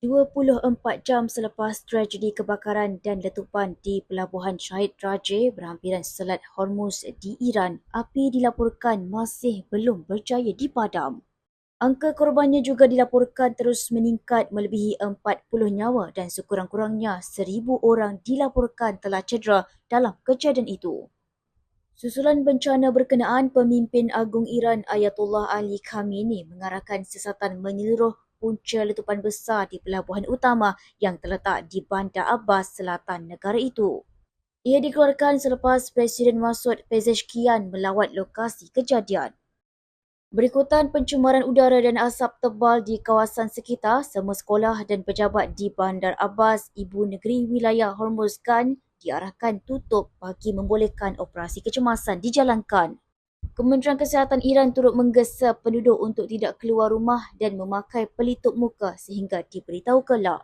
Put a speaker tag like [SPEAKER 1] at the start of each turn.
[SPEAKER 1] 24 jam selepas tragedi kebakaran dan letupan di Pelabuhan Shahid Raje berhampiran Selat Hormuz di Iran, api dilaporkan masih belum berjaya dipadam. Angka korbannya juga dilaporkan terus meningkat melebihi 40 nyawa dan sekurang-kurangnya 1,000 orang dilaporkan telah cedera dalam kejadian itu. Susulan bencana berkenaan, Pemimpin Agung Iran Ayatollah Ali Khamenei mengarahkan siasatan menyeluruh punca letupan besar di pelabuhan utama yang terletak di Bandar Abbas, selatan negara itu. Ia dikeluarkan selepas Presiden Masoud Pezeshkian melawat lokasi kejadian. Berikutan pencemaran udara dan asap tebal di kawasan sekitar, semua sekolah dan pejabat di Bandar Abbas, ibu negeri wilayah Hormuzgan, diarahkan tutup bagi membolehkan operasi kecemasan dijalankan. Kementerian Kesihatan Iran turut menggesa penduduk untuk tidak keluar rumah dan memakai pelitup muka sehingga diberitahu kelak.